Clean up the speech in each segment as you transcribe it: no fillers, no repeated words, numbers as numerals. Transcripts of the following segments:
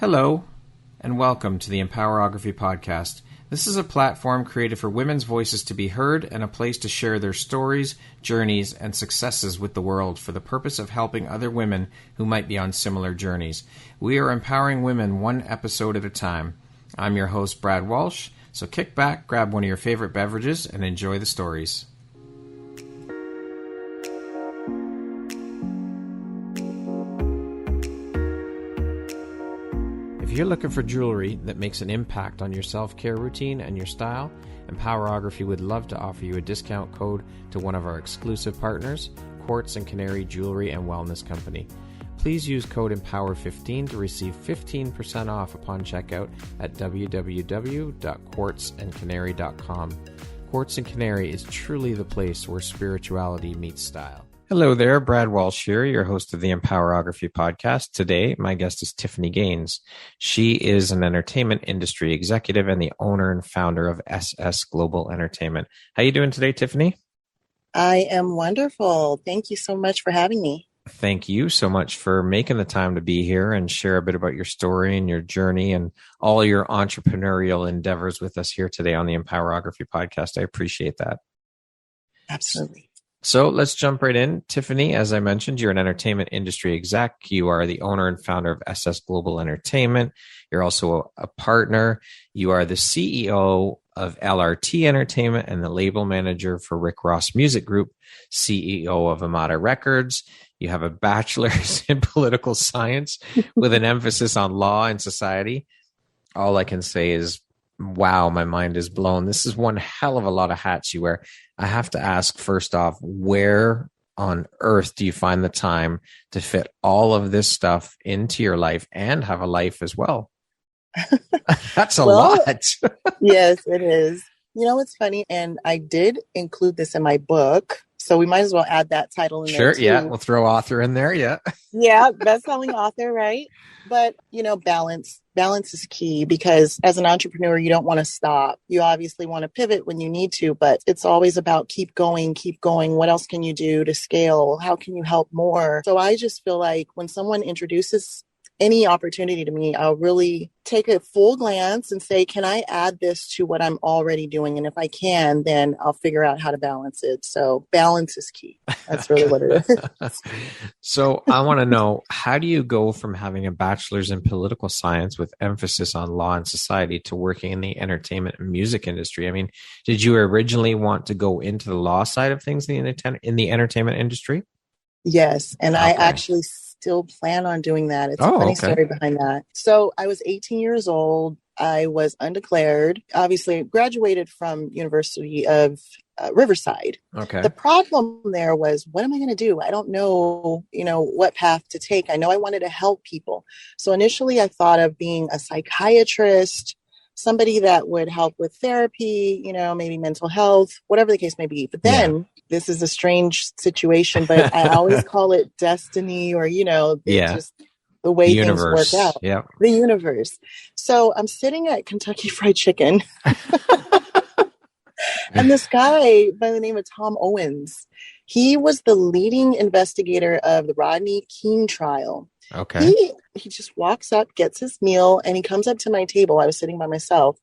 Hello, and welcome to the Empowerography Podcast. This is a platform created for women's voices to be heard and a place to share their stories, journeys, and successes with the world for the purpose of helping other women who might be on similar journeys. We are empowering women one episode at a time. I'm your host, Brad Walsh, so kick back, grab one of your favorite beverages, and enjoy the stories. If you're looking for jewelry that makes an impact on your self-care routine and your style, Empowerography would love to offer you a discount code to one of our exclusive partners, Quartz and Canary Jewelry and Wellness Company. Please use code EMPOWER15 to receive 15% off upon checkout at www.quartzandcanary.com. Quartz and Canary is truly the place where spirituality meets style. Hello there, Brad Walsh here, your host of the Empowerography Podcast. Today, my guest is Tiffany Gaines. She is an entertainment industry executive and the owner and founder of SS Global Entertainment. How you doing today, Tiffany? I am wonderful. Thank you so much for having me. Thank you so much for making the time to be here and share a bit about your story and your journey and all your entrepreneurial endeavors with us here today on the Empowerography Podcast. I appreciate that. Absolutely. So let's jump right in. Tiffany, as I mentioned, you're an entertainment industry exec. You are the owner and founder of SS Global Entertainment. You're also a partner. You are the CEO of LRT Entertainment and the label manager for Rick Ross Music Group, CEO of Amada Records. You have a bachelor's in political science with an emphasis on law and society. All I can say is, wow, my mind is blown. This is one hell of a lot of hats you wear. I have to ask, first off, where on earth do you find the time to fit all of this stuff into your life and have a life as well? That's a lot. Yes, it is. You know, it's funny. And I did include this in my book. So we might as well add that title in there too. Yeah. We'll throw author in there. Yeah. Yeah. Best-selling author, right? But, you know, balance is key because as an entrepreneur, you don't want to stop. You obviously want to pivot when you need to, but it's always about keep going. What else can you do to scale? How can you help more? So I just feel like when someone introduces any opportunity to me, I'll really take a full glance and say, can I add this to what I'm already doing? And if I can, then I'll figure out how to balance it. So balance is key. That's really what it is. So I want to know, how do you go from having a bachelor's in political science with emphasis on law and society to working in the entertainment and music industry? I mean, did you originally want to go into the law side of things in the entertainment industry? Yes. And okay. I actually still plan on doing that. It's a funny story behind that. So I was 18 years old. I was undeclared. Obviously, I graduated from University of Riverside. Okay. The problem there was, what am I going to do? I don't know, what path to take. I know I wanted to help people. So initially I thought of being a psychiatrist, somebody that would help with therapy, maybe mental health, whatever the case may be. But then this is a strange situation, but I always call it destiny or, just the way things work out. Yeah. The universe. So I'm sitting at Kentucky Fried Chicken and this guy by the name of Tom Owens, he was the leading investigator of the Rodney King trial. Okay. He just walks up, gets his meal, and he comes up to my table. I was sitting by myself.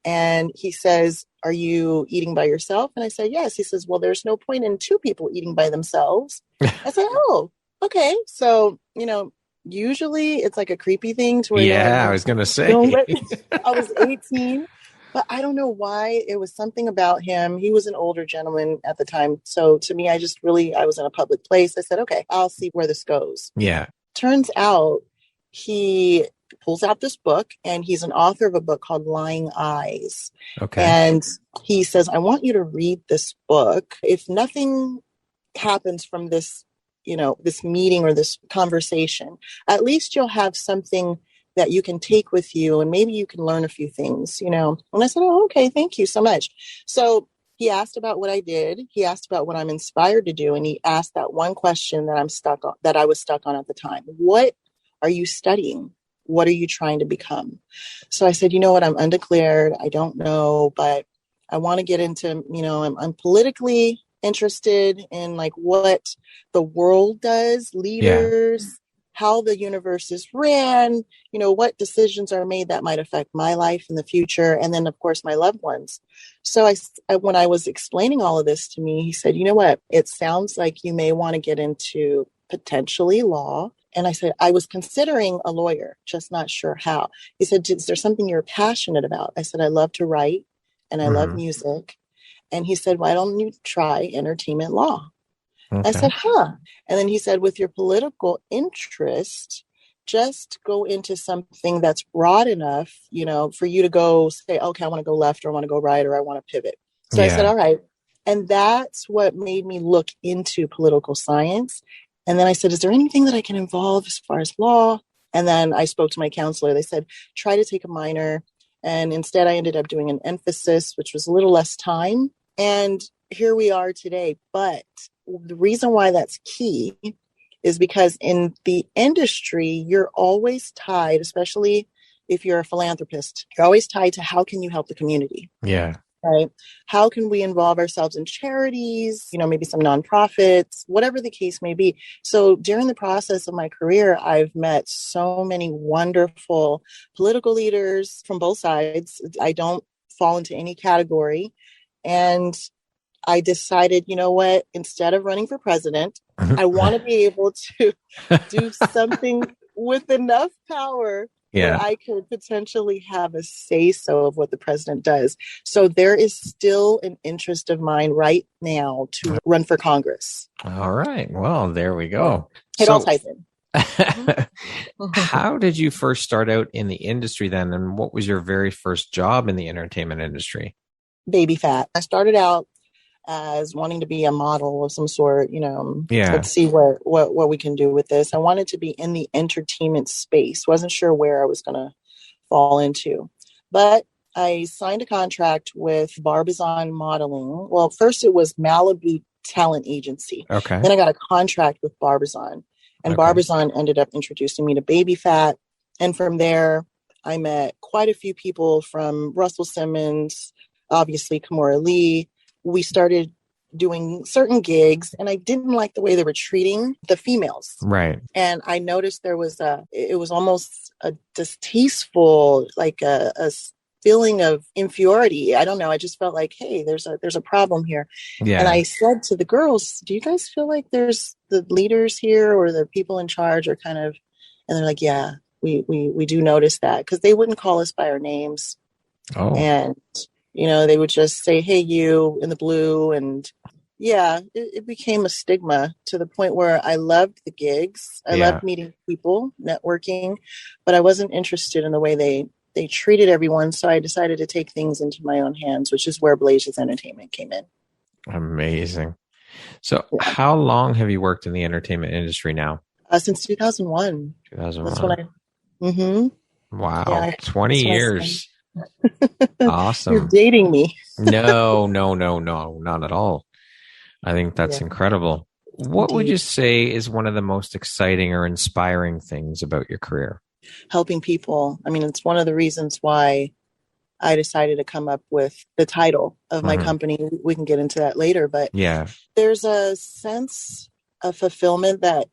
And he says, are you eating by yourself? And I said, yes. He says, well, there's no point in two people eating by themselves. I said, oh, okay. So, usually it's like a creepy thing to where I was going to say. I was 18, but I don't know why. It was something about him. He was an older gentleman at the time. So to me, I was in a public place. I said, okay, I'll see where this goes. Yeah. Turns out he pulls out this book and he's an author of a book called Lying Eyes. Okay. And he says, I want you to read this book. If nothing happens from this, this meeting or this conversation, at least you'll have something that you can take with you and maybe you can learn a few things, And I said, oh, okay, thank you so much. So he asked about what I did. He asked about what I'm inspired to do. And he asked that one question that I was stuck on at the time. What are you studying? What are you trying to become? So I said, you know what? I'm undeclared. I don't know, but I want to get into, I'm politically interested in like what the world does, leaders, how the universe is ran, what decisions are made that might affect my life in the future. And then, of course, my loved ones. So when I was explaining all of this to me, he said, you know what, it sounds like you may want to get into potentially law. And I said, I was considering a lawyer, just not sure how. He said, is there something you're passionate about? I said, I love to write and I love music. And he said, why don't you try entertainment law? Okay. I said, And then he said, with your political interest, just go into something that's broad enough, for you to go say, okay, I want to go left or I want to go right or I want to pivot. So I said, all right. And that's what made me look into political science. And then I said, is there anything that I can involve as far as law? And then I spoke to my counselor. They said, try to take a minor. And instead, I ended up doing an emphasis, which was a little less time. And here we are today. But the reason why that's key is because in the industry, you're always tied, especially if you're a philanthropist, you're always tied to how can you help the community? Yeah. Right? How can we involve ourselves in charities, maybe some nonprofits, whatever the case may be. So during the process of my career, I've met so many wonderful political leaders from both sides. I don't fall into any category. And I decided, you know what, instead of running for president, I want to be able to do something with enough power where I could potentially have a say-so of what the president does. So there is still an interest of mine right now to run for Congress. All right. Well, there we go. It all ties in. How did you first start out in the industry then? And what was your very first job in the entertainment industry? Baby fat. I started out as wanting to be a model of some sort, let's see what we can do with this. I wanted to be in the entertainment space. Wasn't sure where I was going to fall into, but I signed a contract with Barbizon Modeling. Well, first it was Malibu Talent Agency. Okay. Then I got a contract with Barbizon, and Barbizon ended up introducing me to Baby Fat. And from there, I met quite a few people from Russell Simmons, obviously Kimora Lee. We started doing certain gigs and I didn't like the way they were treating the females. Right. And I noticed it was almost a distasteful, like a feeling of inferiority. I don't know. I just felt like, hey, there's a problem here. Yeah. And I said to the girls, do you guys feel like there's the leaders here or the people in charge are kind of, and they're like, yeah, we do notice that, because they wouldn't call us by our names. Oh. And they would just say, hey, you in the blue. And it became a stigma to the point where I loved the gigs. I loved meeting people, networking, but I wasn't interested in the way they treated everyone. So I decided to take things into my own hands, which is where Blazes Entertainment came in. Amazing. So how long have you worked in the entertainment industry now? Since 2001. 2001. That's when Wow. Yeah, 20 years. Awesome. You're dating me. No, not at all. I think that's incredible. What would you say is one of the most exciting or inspiring things about your career? Helping people. I mean, it's one of the reasons why I decided to come up with the title of my company. We can get into that later, but there's a sense of fulfillment that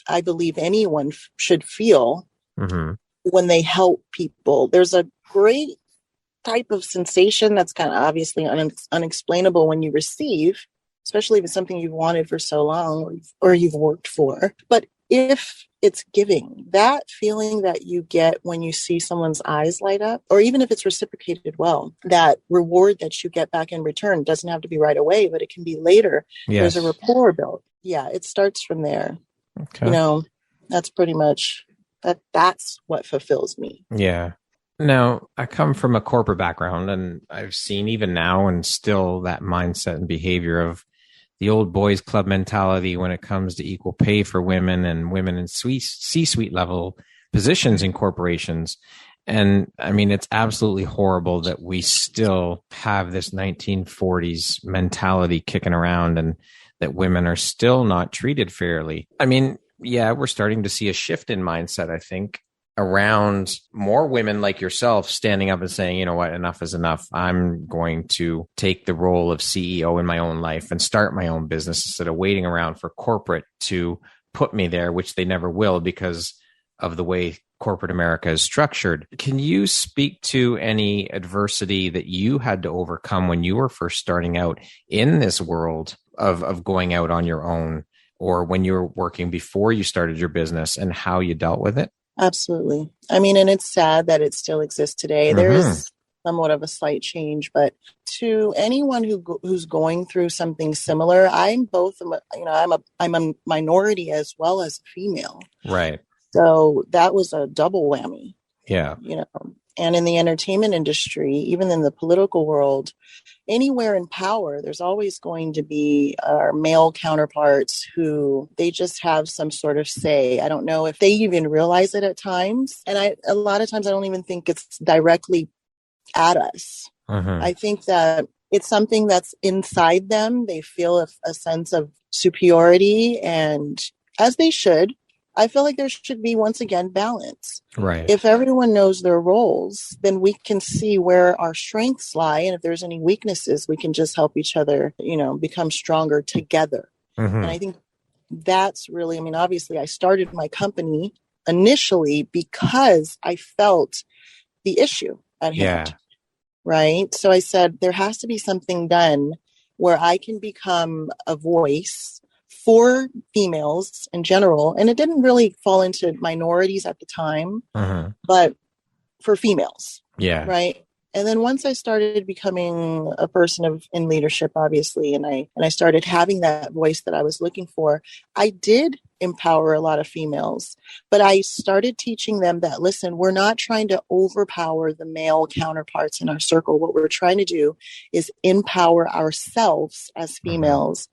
I believe anyone should feel when they help people. There's a great type of sensation that's kind of obviously unexplainable when you receive, especially if it's something you've wanted for so long or you've worked for. But if it's giving, that feeling that you get when you see someone's eyes light up, or even if it's reciprocated well, that reward that you get back in return doesn't have to be right away, but it can be later. Yes. There's a rapport built. Yeah, it starts from there. Okay. That's pretty much that's what fulfills me. Yeah. Now, I come from a corporate background, and I've seen even now and still that mindset and behavior of the old boys club mentality when it comes to equal pay for women and women in C-suite level positions in corporations. And I mean, it's absolutely horrible that we still have this 1940s mentality kicking around and that women are still not treated fairly. I mean, yeah, we're starting to see a shift in mindset, I think, around more women like yourself standing up and saying, you know what, enough is enough. I'm going to take the role of CEO in my own life and start my own business instead of waiting around for corporate to put me there, which they never will because of the way corporate America is structured. Can you speak to any adversity that you had to overcome when you were first starting out in this world of going out on your own, or when you were working before you started your business, and how you dealt with it? Absolutely. I mean, and it's sad that it still exists today. Mm-hmm. There is somewhat of a slight change, but to anyone who's going through something similar, I'm a minority as well as a female. Right. So that was a double whammy. Yeah. And in the entertainment industry, even in the political world, anywhere in power, there's always going to be our male counterparts who they just have some sort of say. I don't know if they even realize it at times. And a lot of times I don't even think it's directly at us. Mm-hmm. I think that it's something that's inside them. They feel a sense of superiority, and as they should. I feel like there should be, once again, balance. Right. If everyone knows their roles, then we can see where our strengths lie. And if there's any weaknesses, we can just help each other, become stronger together. Mm-hmm. And I think that's really, obviously I started my company initially because I felt the issue at hand. Right. So I said, there has to be something done where I can become a voice for females in general. And it didn't really fall into minorities at the time, but for females. Yeah. Right. And then once I started becoming a person in leadership, obviously, and I started having that voice that I was looking for, I did empower a lot of females, but I started teaching them that, listen, we're not trying to overpower the male counterparts in our circle. What we're trying to do is empower ourselves as females.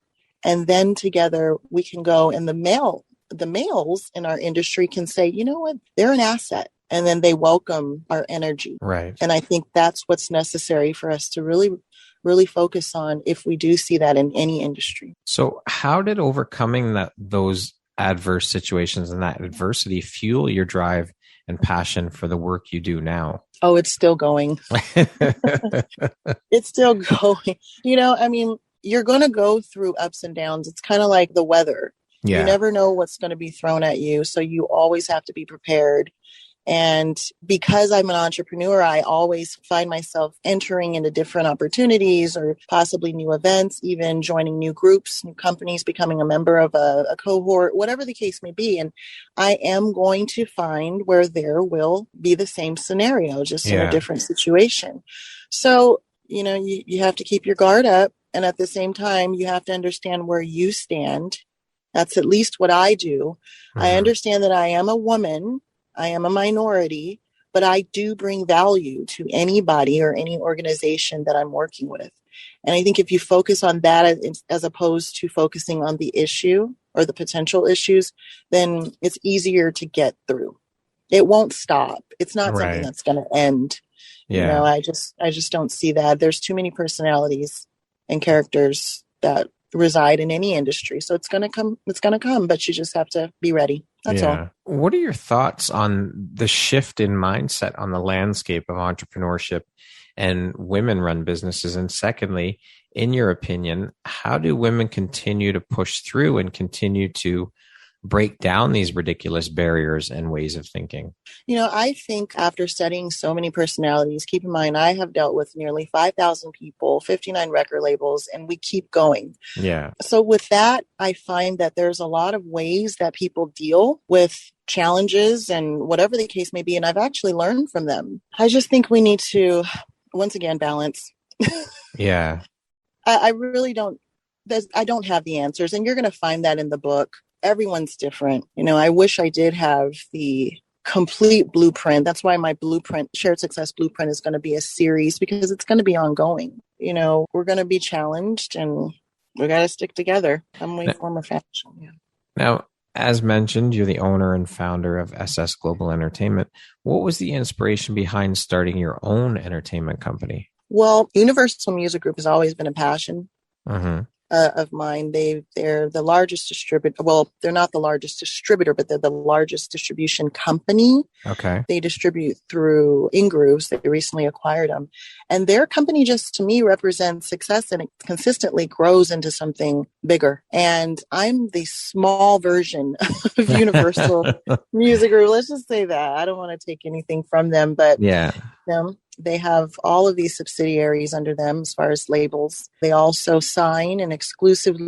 And then together we can go, and the males in our industry can say, you know what, they're an asset. And then they welcome our energy. Right. And I think that's what's necessary for us to really, really focus on if we do see that in any industry. So how did overcoming those adverse situations and that adversity fuel your drive and passion for the work you do now? Oh, it's still going. It's still going. You're going to go through ups and downs. It's kind of like the weather. Yeah. You never know what's going to be thrown at you. So you always have to be prepared. And because I'm an entrepreneur, I always find myself entering into different opportunities or possibly new events, even joining new groups, new companies, becoming a member of a cohort, whatever the case may be. And I am going to find where there will be the same scenario, just in a different situation. So, you have to keep your guard up. And at the same time, you have to understand where you stand. That's at least what I do. Mm-hmm. I understand that I am a woman. I am a minority, but I do bring value to anybody or any organization that I'm working with. And I think if you focus on that as opposed to focusing on the issue or the potential issues, then it's easier to get through. It won't stop. It's not something that's going to end. Yeah. I just don't see that. There's too many personalities and characters that reside in any industry. So it's going to come, but you just have to be ready. That's all. What are your thoughts on the shift in mindset on the landscape of entrepreneurship and women-run businesses? And secondly, in your opinion, how do women continue to push through and continue to break down these ridiculous barriers and ways of thinking? I think after studying so many personalities, keep in mind, I have dealt with nearly 5,000 people, 59 record labels, and we keep going. Yeah. So with that, I find that there's a lot of ways that people deal with challenges and whatever the case may be. And I've actually learned from them. I just think we need to, once again, balance. Yeah. I really don't. I don't have the answers. And you're going to find that in the book. Everyone's different. I wish I did have the complete blueprint. That's why my blueprint, Shared Success Blueprint, is going to be a series, because it's going to be ongoing. We're going to be challenged and we got to stick together. I'm way former fashion. Yeah. Now, as mentioned, you're the owner and founder of SS Global Entertainment. What was the inspiration behind starting your own entertainment company? Well, Universal Music Group has always been a passion. Mm-hmm. of mine. They're the largest distributor. Well, they're not the largest distributor, but they're the largest distribution company. Okay. They distribute through Ingrooves. They recently acquired them. And their company just, to me, represents success, and it consistently grows into something bigger. And I'm the small version of Universal Music Group. Let's just say that. I don't want to take anything from them, but Yeah. they have all of these subsidiaries under them as far as labels. They also sign and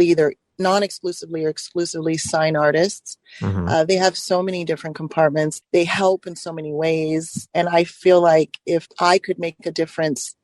either non-exclusively or exclusively sign artists. They have so many different compartments. They help in so many ways. And I feel like if I could make a difference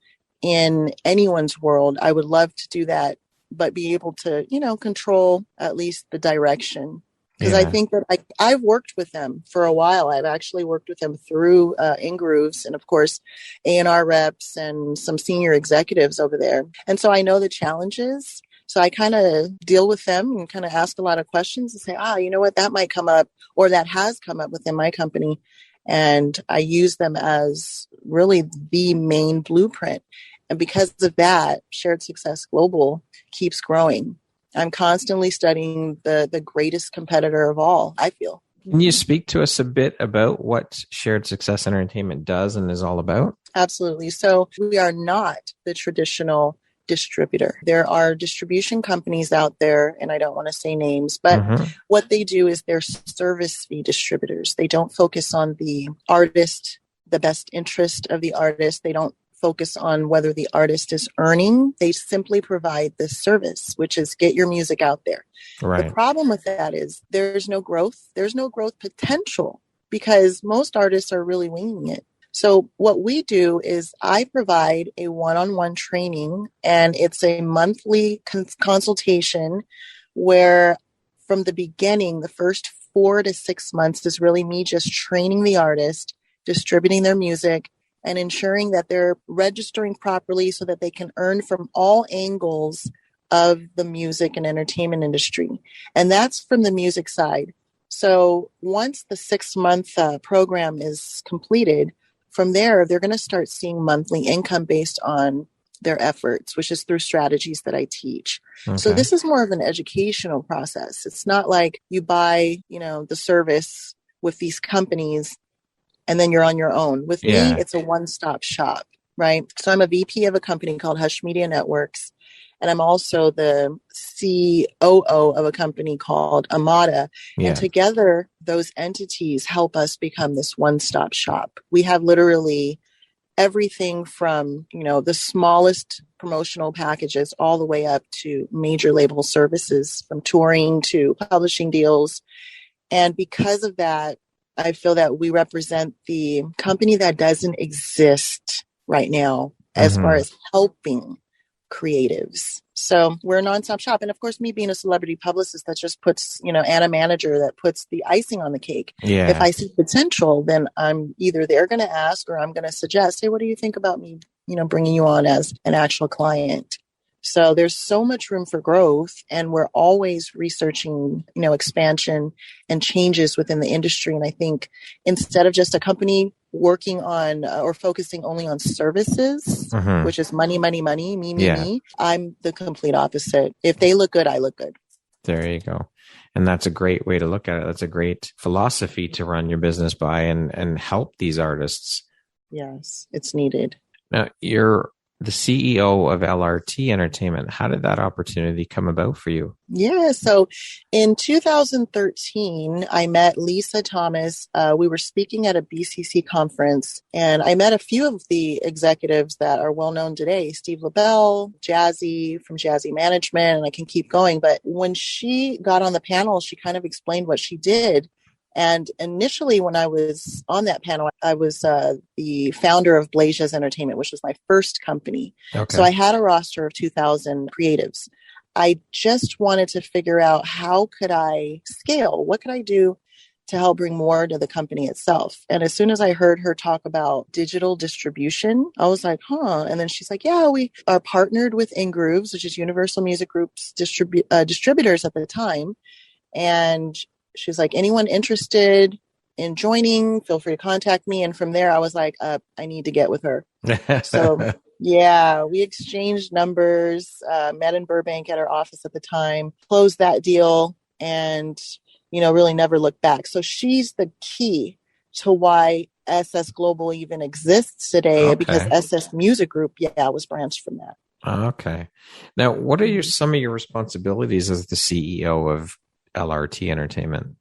in anyone's world, I would love to do that, but be able to, control at least the direction. Because I think that I've worked with them for a while. I've actually worked with them through Ingrooves and, of course, A&R reps and some senior executives over there. And so I know the challenges. So I kind of deal with them and kind of ask a lot of questions and say, you know what, that might come up, or that has come up within my company. And I use them as really the main blueprint. And because of that, Shared Success Global keeps growing. I'm constantly studying the greatest competitor of all, I feel. Can you speak to us a bit about what Shared Success Entertainment does and is all about? Absolutely. So we are not the traditional distributor. There are distribution companies out there, and I don't want to say names, but what they do is they're service fee distributors. They don't focus on the artist, the best interest of the artist. They don't focus on whether the artist is earning. They simply provide this service, which is get your music out there. Right. The problem with that is there's no growth. There's no growth potential because most artists are really winging it. So what we do is I provide a one-on-one training, and it's a monthly consultation where from the beginning, the first 4 to 6 months is really me just training the artist, distributing their music, and ensuring that they're registering properly so that they can earn from all angles of the music and entertainment industry. And that's from the music side. So once the 6-month program is completed, from there, they're going to start seeing monthly income based on their efforts, which is through strategies that I teach. Okay. So this is more of an educational process. It's not like you buy, the service with these companies and then you're on your own. With me, it's a one-stop shop, right? So I'm a VP of a company called Hush Media Networks, and I'm also the COO of a company called Amada. Yeah. And together, those entities help us become this one-stop shop. We have literally everything from, the smallest promotional packages all the way up to major label services, from touring to publishing deals. And because of that, I feel that we represent the company that doesn't exist right now as far as helping creatives. So we're a nonstop shop. And of course, me being a celebrity publicist, that just puts, and a manager that puts the icing on the cake. Yeah. If I see potential, then I'm either they're going to ask or I'm going to suggest, hey, what do you think about me, bringing you on as an actual client? So there's so much room for growth, and we're always researching, expansion and changes within the industry. And I think instead of just a company working on or focusing only on services, which is money, me, I'm the complete opposite. If they look good, I look good. There you go. And that's a great way to look at it. That's a great philosophy to run your business by and help these artists. Yes, it's needed. Now, you're the CEO of LRT Entertainment. How did that opportunity come about for you? Yeah, so in 2013, I met Lisa Thomas. We were speaking at a BCC conference, and I met a few of the executives that are well known today, Steve LaBelle, Jazzy from Jazzy Management, and I can keep going. But when she got on the panel, she kind of explained what she did. And initially, when I was on that panel, I was the founder of Blasia's Entertainment, which was my first company. Okay. So I had a roster of 2,000 creatives. I just wanted to figure out how could I scale? What could I do to help bring more to the company itself? And as soon as I heard her talk about digital distribution, I was like, And then she's like, yeah, we are partnered with Ingrooves, which is Universal Music Group's distributors at the time. And she's like, anyone interested in joining, feel free to contact me. And from there, I was like, I need to get with her. So Yeah, we exchanged numbers, met in Burbank at our office at the time, closed that deal, and, really never looked back. So she's the key to why SS Global even exists today, because Okay. SS Music Group, was branched from that. Okay. Now, what are some of your responsibilities as the CEO of LRT Entertainment?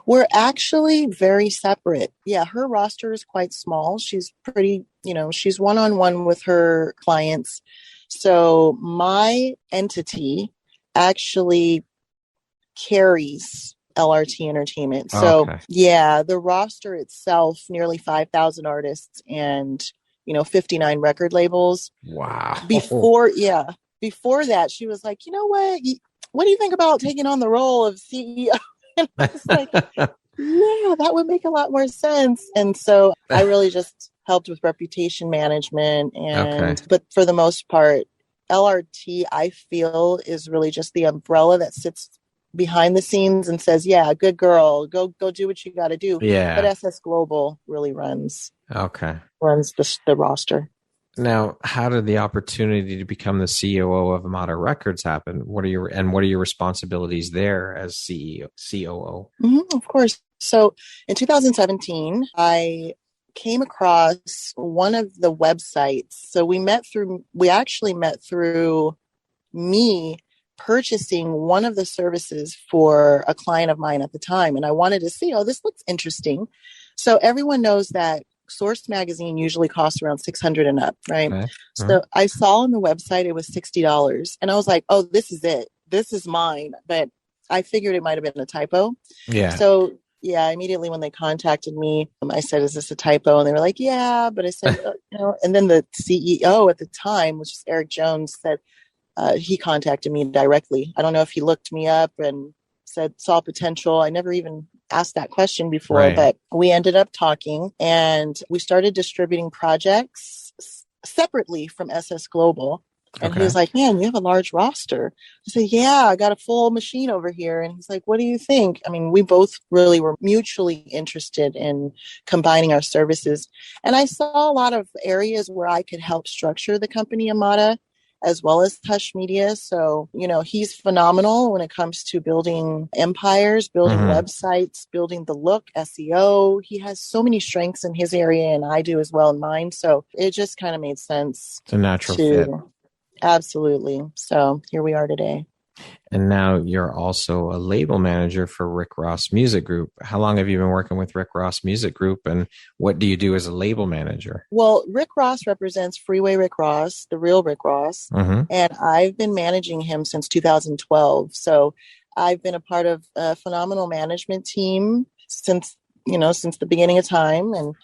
We're actually very separate. Yeah, her roster is quite small. She's pretty, she's one-on-one with her clients. So my entity actually carries LRT Entertainment. So Okay. the roster itself, nearly 5,000 artists and, 59 record labels. Wow. Before that, she was like, you know what do you think about taking on the role of CEO? And I was like, yeah, that would make a lot more sense. And so I really just helped with reputation management. But for the most part, LRT, I feel, is really just the umbrella that sits behind the scenes and says, yeah, good girl, go do what you got to do. Yeah. But SS Global really runs the roster. Now, how did the opportunity to become the COO of Amada Records happen? What are your responsibilities there as CEO, COO? Of course. So in 2017, I came across one of the websites. So we actually met through me purchasing one of the services for a client of mine at the time. And I wanted to see, this looks interesting. So everyone knows that Source magazine usually costs around $600 and up, right? Okay. So I saw on the website it was $60, and I was like, "Oh, this is it. This is mine." But I figured it might have been a typo. Yeah. So immediately when they contacted me, I said, "Is this a typo?" And they were like, "Yeah." But I said, And then the CEO at the time, which is Eric Jones, said he contacted me directly. I don't know if he looked me up and saw potential. I never even asked that question before, right. But we ended up talking and we started distributing projects separately from SS Global. And he was like, "Man, you have a large roster." I said, "Yeah, I got a full machine over here." And he's like, "What do you think?" I mean, we both really were mutually interested in combining our services. And I saw a lot of areas where I could help structure the company Amada, as well as Hush Media. So, he's phenomenal when it comes to building empires, building websites, building the look, SEO. He has so many strengths in his area, and I do as well in mine. So it just kind of made sense. It's a natural fit. Absolutely. So here we are today. And now you're also a label manager for Rick Ross Music Group. How long have you been working with Rick Ross Music Group, and what do you do as a label manager? Well, Rick Ross represents Freeway Rick Ross, the real Rick Ross, and I've been managing him since 2012. So I've been a part of a phenomenal management team since the beginning of time, and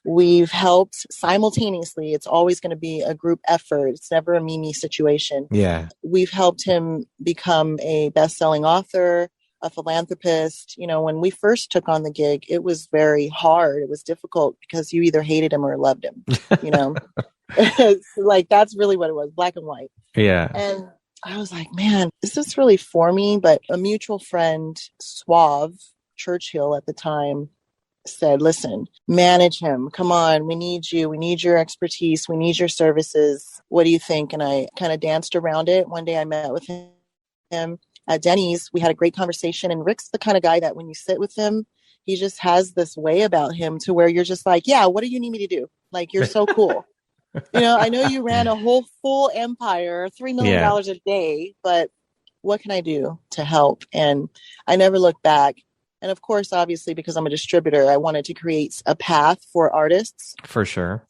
we've helped simultaneously. It's always going to be a group effort. It's never a me situation. Yeah. We've helped him become a best-selling author, a philanthropist. When we first took on the gig, it was very hard. It was difficult because you either hated him or loved him, Like, that's really what it was, black and white. Yeah. And I was like, man, is this really for me? But a mutual friend, Suave Churchill at the time, said, "Listen, manage him. Come on, we need you. We need your expertise. We need your services. What do you think?" And I kind of danced around it. One day I met with him at Denny's. We had a great conversation, and Rick's the kind of guy that when you sit with him, he just has this way about him to where you're just like, yeah, what do you need me to do? Like, you're so cool. I know you ran a whole full empire, $3 million a day, but what can I do to help? And I never looked back. And of course, obviously, because I'm a distributor, I wanted to create a path for artists. For sure.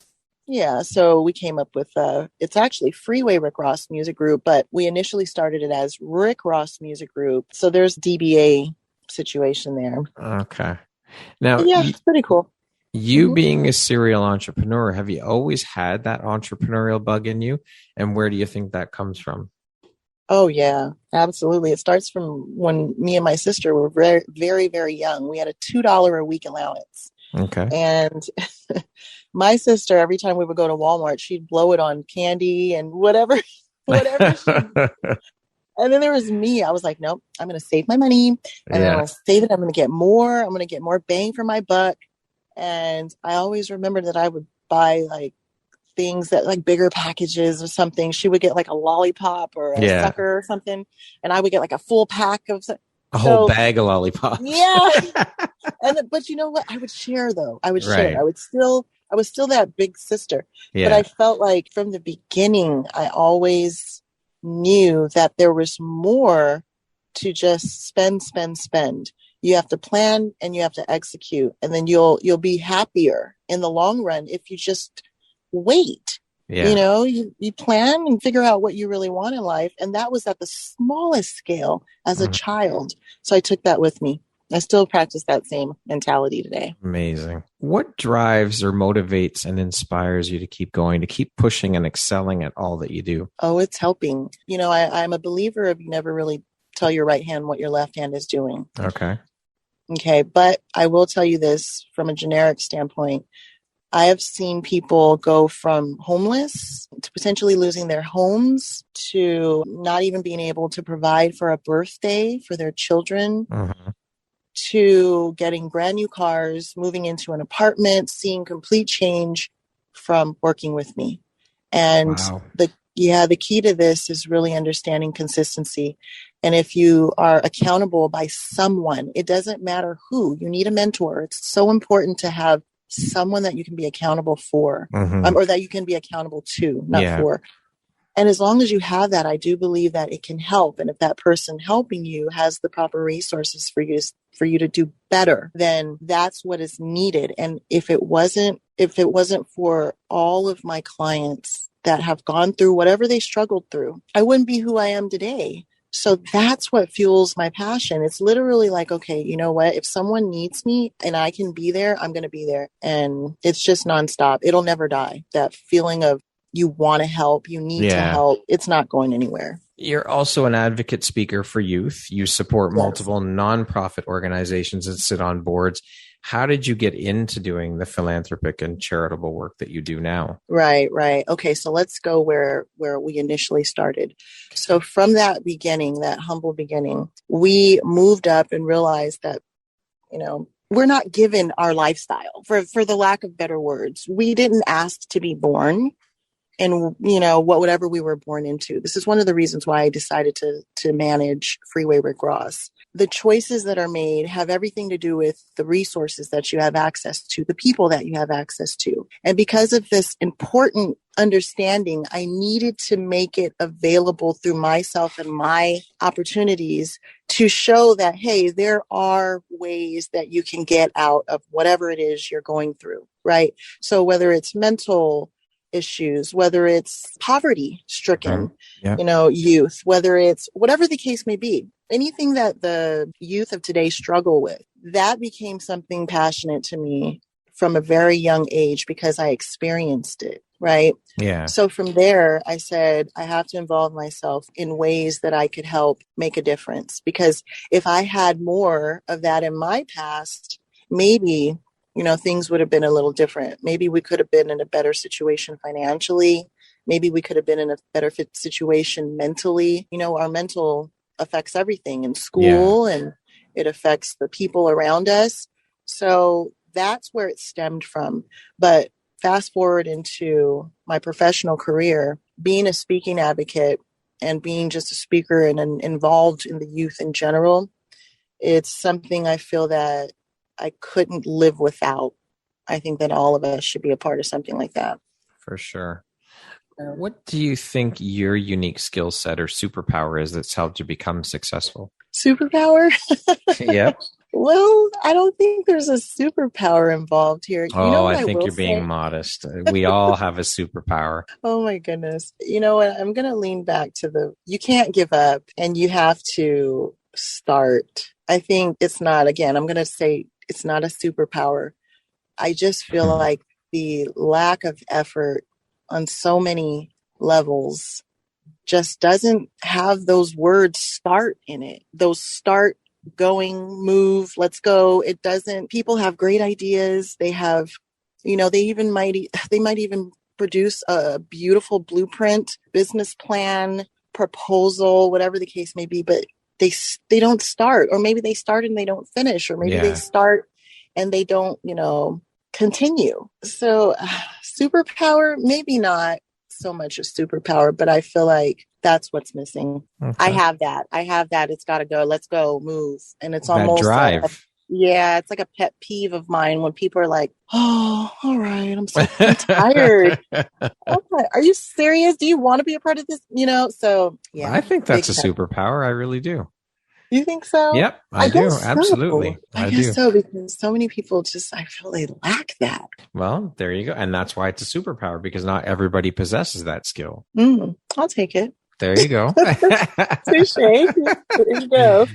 Yeah. So we came up with, it's actually Freeway Rick Ross Music Group, but we initially started it as Rick Ross Music Group. So there's DBA situation there. Okay. Now, it's pretty cool. You being a serial entrepreneur, have you always had that entrepreneurial bug in you? And where do you think that comes from? Oh, yeah, absolutely. It starts from when me and my sister were very, very, very young. We had a $2 a week allowance. Okay. And my sister, every time we would go to Walmart, she'd blow it on candy and whatever. And then there was me. I was like, nope, I'm going to save my money. And then I'll save it. I'm going to get more. I'm going to get more bang for my buck. And I always remember that I would buy like things that like bigger packages or something. She would get like a lollipop or a sucker or something. And I would get like a full pack of a whole bag of lollipops. Yeah. But you know what? I would share though. I would share. I was still that big sister. Yeah. But I felt like from the beginning, I always knew that there was more to just spend. You have to plan and you have to execute, and then you'll be happier in the long run if you just wait. Yeah. You know, you plan and figure out what you really want in life. And that was at the smallest scale as a child. So I took that with me. I still practice that same mentality today. Amazing. What drives or motivates and inspires you to keep going, to keep pushing and excelling at all that you do? Oh, it's helping. You know, I'm a believer of you never really tell your right hand what your left hand is doing. Okay. But I will tell you this from a generic standpoint. I have seen people go from homeless to potentially losing their homes to not even being able to provide for a birthday for their children, to getting brand new cars, moving into an apartment, seeing complete change from working with me. And the key to this is really understanding consistency. And if you are accountable by someone, it doesn't matter who, you need a mentor. It's so important to have someone that you can be accountable for, or that you can be accountable to, not for. And as long as you have that, I do believe that it can help. And if that person helping you has the proper resources for you to do better, then that's what is needed. And if it wasn't for all of my clients that have gone through whatever they struggled through, I wouldn't be who I am today. So that's what fuels my passion. It's literally like, okay, you know what? If someone needs me and I can be there, I'm going to be there. And it's just nonstop. It'll never die. That feeling of you want to help, you need to help. It's not going anywhere. You're also an advocate speaker for youth. You support multiple nonprofit organizations and sit on boards. How did you get into doing the philanthropic and charitable work that you do now? Right. Okay, so let's go where we initially started. So from that beginning, that humble beginning, we moved up and realized that, you know, we're not given our lifestyle, for the lack of better words. We didn't ask to be born and, you know, whatever we were born into. This is one of the reasons why I decided to manage Freeway Rick Ross. The choices that are made have everything to do with the resources that you have access to, the people that you have access to. And because of this important understanding, I needed to make it available through myself and my opportunities to show that, hey, there are ways that you can get out of whatever it is you're going through, right? So whether it's mental issues, whether it's poverty stricken, you know, youth, whether it's whatever the case may be, anything that the youth of today struggle with, that became something passionate to me from a very young age because I experienced it, right? Yeah. So from there, I said, I have to involve myself in ways that I could help make a difference. Because if I had more of that in my past, maybe, you know, things would have been a little different. Maybe we could have been in a better situation financially. Maybe we could have been in a better situation mentally. You know, our mental affects everything in school and it affects the people around us. So that's where it stemmed from. But fast forward into my professional career, being a speaking advocate and being just a speaker and involved in the youth in general, it's something I feel that I couldn't live without. I think that all of us should be a part of something like that. For sure. What do you think your unique skill set or superpower is that's helped you become successful? Superpower? Yeah. Well, I don't think there's a superpower involved here. Oh, you know I think you're being modest. We all have a superpower. Oh my goodness. You know what? I'm going to lean back to you can't give up and you have to start. I think it's not, again, I'm going to say it's not a superpower. I just feel like the lack of effort on so many levels just doesn't have those words start in it. Those start, going, move, let's go. It doesn't. People have great ideas. They have, you know, they might even produce a beautiful blueprint, business plan, proposal, whatever the case may be, but they don't start, or maybe they start and they don't finish, or maybe they start and they don't, you know, continue. So superpower, maybe not so much a superpower, but I feel like that's what's missing. Okay. I have that. It's got to go. Let's go, move. And it's That almost drive. it's like a pet peeve of mine when people are like, oh, all right, I'm tired. Okay. Are you serious? Do you want to be a part of this? So yeah. I think that's a superpower. I really do. You think so? Yep, I do. So. Absolutely. I guess so, because so many people I feel they lack that. Well, there you go. And that's why it's a superpower, because not everybody possesses that skill. I'll take it. There you go. Touche. There you go.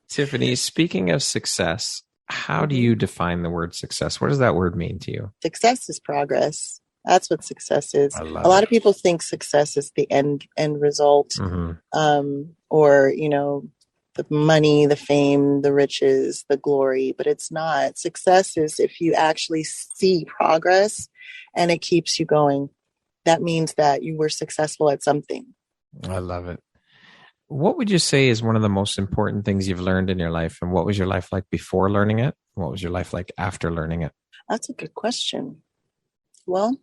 Tiffany, speaking of success, how do you define the word success? What does that word mean to you? Success is progress. That's what success is. A lot of people think success is the end result, or, the money, the fame, the riches, the glory, but it's not. Success is if you actually see progress and it keeps you going. That means that you were successful at something. I love it. What would you say is one of the most important things you've learned in your life? And what was your life like before learning it? What was your life like after learning it? That's a good question. Well,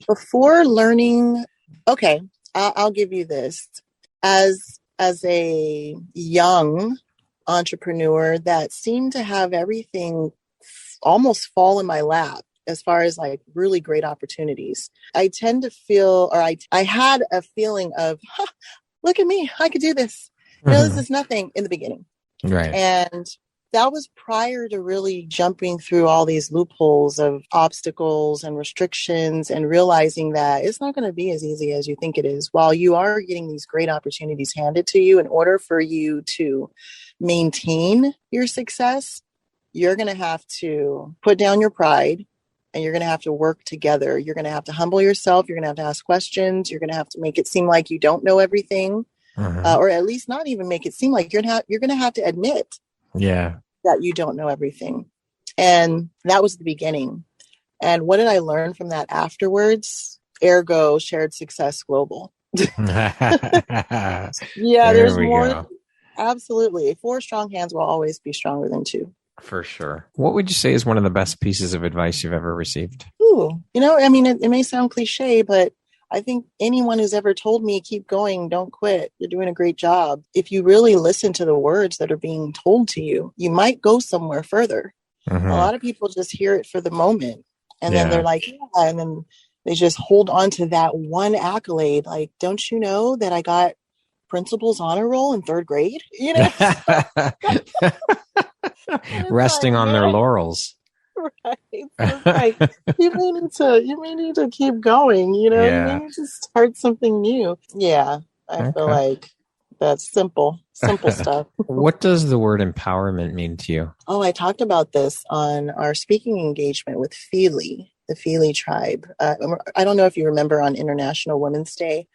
before learning, okay, I'll give you this. As a young entrepreneur that seemed to have everything almost fall in my lap as far as like really great opportunities, I tend to feel, or I had a feeling of, look at me, I could do this. This is nothing in the beginning. Right. And that was prior to really jumping through all these loopholes of obstacles and restrictions and realizing that it's not going to be as easy as you think it is. While you are getting these great opportunities handed to you, in order for you to maintain your success, you're going to have to put down your pride and you're going to have to work together. You're going to have to humble yourself. You're going to have to ask questions. You're going to have to make it seem like you don't know everything, or at least not even make it seem like you're going to have to admit that you don't know everything. And that was the beginning. And what did I learn from that afterwards? Ergo, shared success global. There's more. Absolutely. 4 strong hands will always be stronger than 2. For sure. What would you say is one of the best pieces of advice you've ever received? It may sound cliche, but I think anyone who's ever told me, keep going, don't quit, you're doing a great job. If you really listen to the words that are being told to you, you might go somewhere further. A lot of people just hear it for the moment. And then they're like, and then they just hold on to that one accolade. Like, don't you know that I got principal's honor roll in 3rd grade? Resting on their laurels. Right. So like, you may need to keep going, you may need to start something new. I feel like that's simple stuff. What does the word empowerment mean to you? Oh, I talked about this on our speaking engagement with Feely, the Feely tribe. I don't know if you remember on International Women's Day.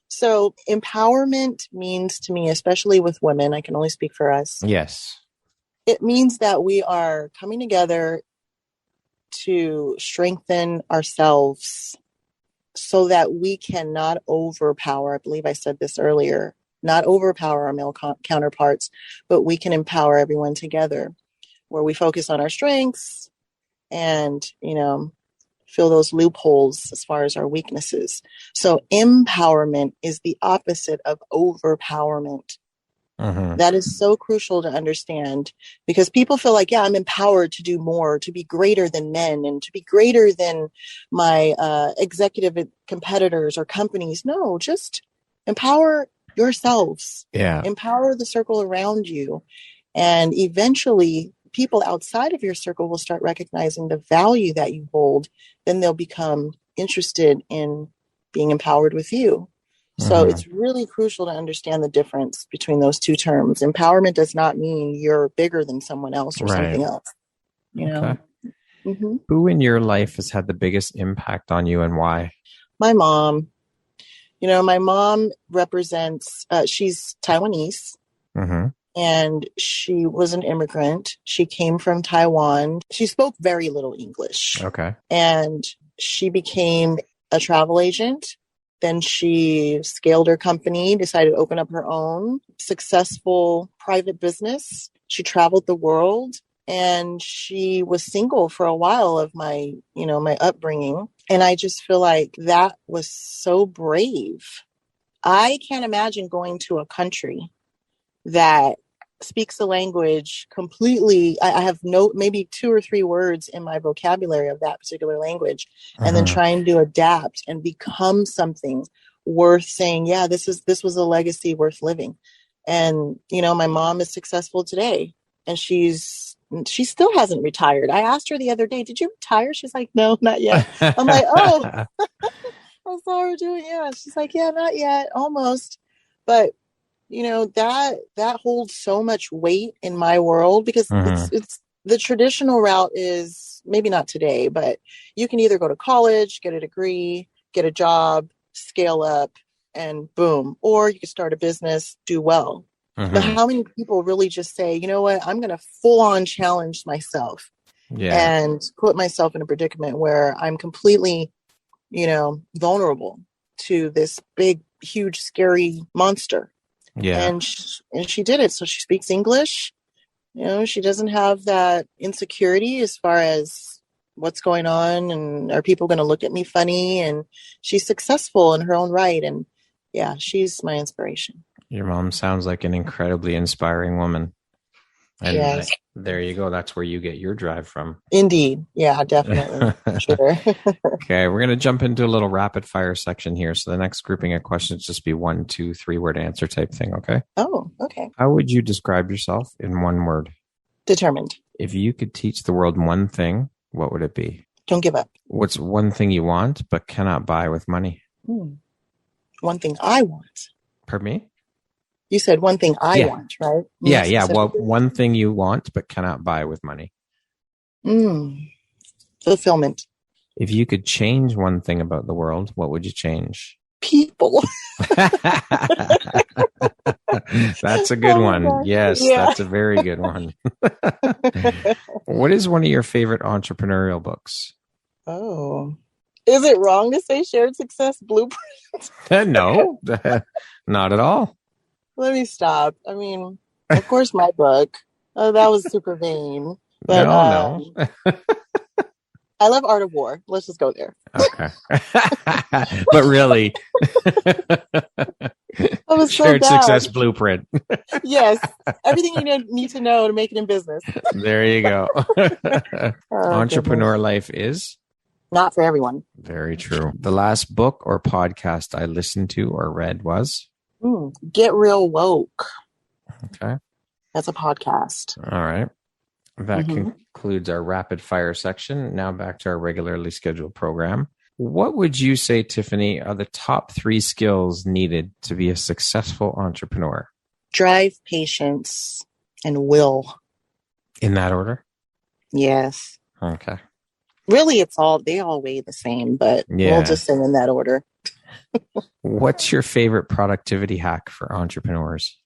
So empowerment means to me, especially with women, I can only speak for us. Yes. It means that we are coming together to strengthen ourselves so that we can not overpower, I believe I said this earlier, not overpower our male counterparts, but we can empower everyone together, where we focus on our strengths and, fill those loopholes as far as our weaknesses. So empowerment is the opposite of overpowerment. That is so crucial to understand, because people feel like, I'm empowered to do more, to be greater than men and to be greater than my executive competitors or companies. No, just empower yourselves. Empower the circle around you. And eventually people outside of your circle will start recognizing the value that you hold. Then they'll become interested in being empowered with you. So it's really crucial to understand the difference between those 2 terms. Empowerment does not mean you're bigger than someone else or something else. Who in your life has had the biggest impact on you and why? My mom. My mom represents, she's Taiwanese. And she was an immigrant. She came from Taiwan. She spoke very little English. Okay. And she became a travel agent. Then she scaled her company, decided to open up her own successful private business. She traveled the world. and she was single for a while of my, my upbringing. And I just feel like that was so brave. I can't imagine going to a country that speaks the language completely. I have maybe 2 or 3 words in my vocabulary of that particular language, and then trying to adapt and become something worth saying, yeah, this was a legacy worth living. And, my mom is successful today, and she still hasn't retired. I asked her the other day, did you retire? She's like, no, not yet. I'm like, oh, I saw her doing, yeah. She's like, yeah, not yet, almost. But that holds so much weight in my world, because it's the traditional route is maybe not today, but you can either go to college, get a degree, get a job, scale up, and boom, or you can start a business, do well. But how many people really just say, you know what, I'm going to full on challenge myself and put myself in a predicament where I'm completely, vulnerable to this big, huge, scary monster. Yeah. And she did it. So she speaks English. She doesn't have that insecurity as far as what's going on and are people going to look at me funny, and she's successful in her own right. And yeah, she's my inspiration. Your mom sounds like an incredibly inspiring woman. And yes. There you go. That's where you get your drive from. Indeed. Yeah, definitely. Sure. Okay. We're going to jump into a little rapid fire section here. So the next grouping of questions just be 1, 2, 3 word answer type thing. Okay. Oh, okay. How would you describe yourself in one word? Determined. If you could teach the world one thing, what would it be? Don't give up. What's one thing you want but cannot buy with money? One thing I want. Pardon me? You said one thing I want, right? Yeah. Well, one thing you want but cannot buy with money. Fulfillment. If you could change one thing about the world, what would you change? People. That's a good one. Yes, that's a very good one. What is one of your favorite entrepreneurial books? Oh, is it wrong to say Shared Success Blueprint? No, not at all. Let me stop. I mean, of course, my book. That was super vain. But, no. I love Art of War. Let's just go there. Okay. But really, Shared Success Blueprint. Yes. Everything you need to know to make it in business. There you go. Entrepreneur goodness. Life is? Not for everyone. Very true. The last book or podcast I listened to or read was? Get Real Woke. Okay. That's a podcast. All right. That concludes our rapid fire section. Now back to our regularly scheduled program. What would you say, Tiffany, are the top 3 skills needed to be a successful entrepreneur? Drive, patience, and will. In that order? Yes. Okay. Really, they all weigh the same, but we'll just say in that order. What's your favorite productivity hack for entrepreneurs?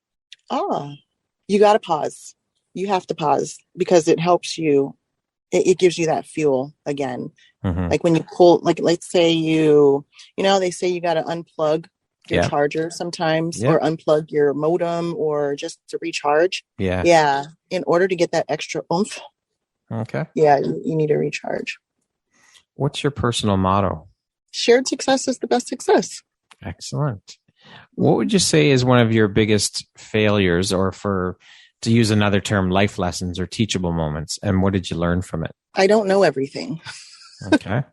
You got to pause. You have to pause because it helps you. It gives you that fuel again. Like when you pull, like, let's say they say you got to unplug your charger sometimes or unplug your modem or just to recharge. Yeah. In order to get that extra oomph. Okay. Yeah. You need to recharge. What's your personal motto? Shared success is the best success. Excellent. What would you say is one of your biggest failures, or to use another term, life lessons or teachable moments? And what did you learn from it? I don't know everything. Okay.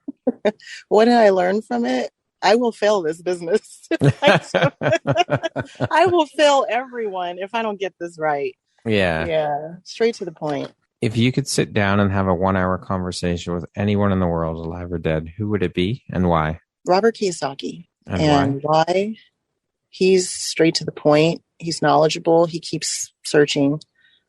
What did I learn from it? I will fail this business. I will fail everyone if I don't get this right. Yeah. Yeah. Straight to the point. If you could sit down and have a 1-hour conversation with anyone in the world, alive or dead, who would it be and why? Robert Kiyosaki. And why? He's straight to the point. He's knowledgeable. He keeps searching.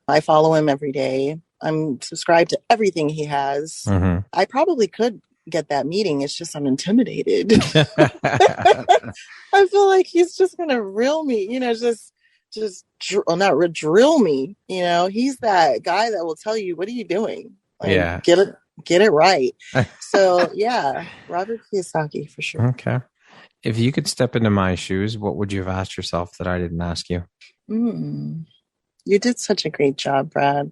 I follow him every day. I'm subscribed to everything he has. I probably could get that meeting. It's just I'm intimidated. I feel like he's just going to reel me, not drill me. He's that guy that will tell you, what are you doing? Like, get it right. So yeah, Robert Kiyosaki for sure. Okay. If you could step into my shoes, what would you have asked yourself that I didn't ask you? You did such a great job, Brad.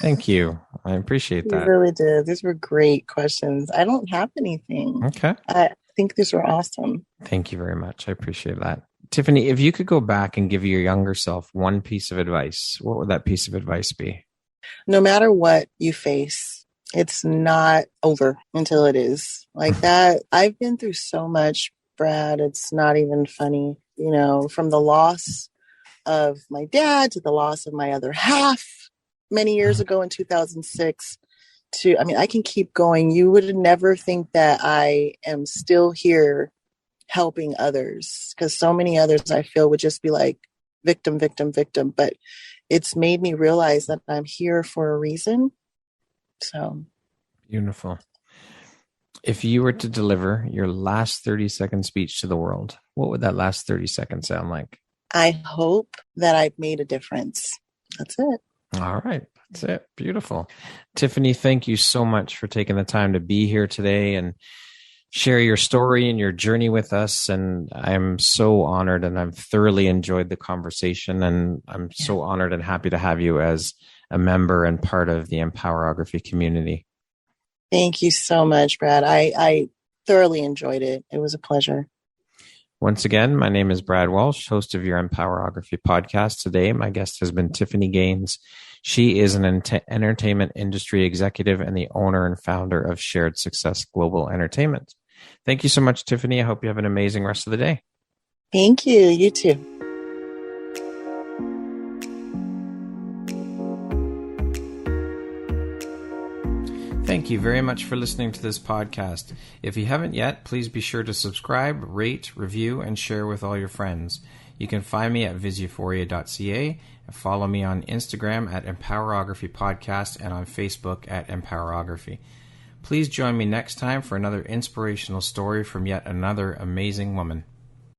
Thank you. I appreciate You that. really did. These were great questions. I don't have anything. Okay. I think these were awesome. Thank you very much. I appreciate that. Tiffany, if you could go back and give your younger self one piece of advice, what would that piece of advice be? No matter what you face, it's not over until it is. Like that, I've been through so much, Brad. It's not even funny, from the loss of my dad to the loss of my other half many years ago in 2006 I can keep going. You would never think that I am still here helping others, because so many others I feel would just be like victim, victim, victim. But it's made me realize that I'm here for a reason. So beautiful. If you were to deliver your last 30-second speech to the world, what would that last 30 seconds sound like? I hope that I've made a difference. That's it. All right. That's it. Beautiful. Tiffany, thank you so much for taking the time to be here today and share your story and your journey with us. And I'm so honored, and I've thoroughly enjoyed the conversation. And I'm so honored and happy to have you as a member and part of the Empowerography community. Thank you so much, Brad. I thoroughly enjoyed it. It was a pleasure. Once again, my name is Brad Walsh, host of your Empowerography podcast. Today, my guest has been Tiffany Gaines. She is an entertainment industry executive and the owner and founder of Shared Success Global Entertainment. Thank you so much, Tiffany. I hope you have an amazing rest of the day. Thank you. You too. Thank you very much for listening to this podcast. If you haven't yet, please be sure to subscribe, rate, review, and share with all your friends. You can find me at visuphoria.ca and follow me on Instagram at Empowerography Podcast and on Facebook at Empowerography. Please join me next time for another inspirational story from yet another amazing woman.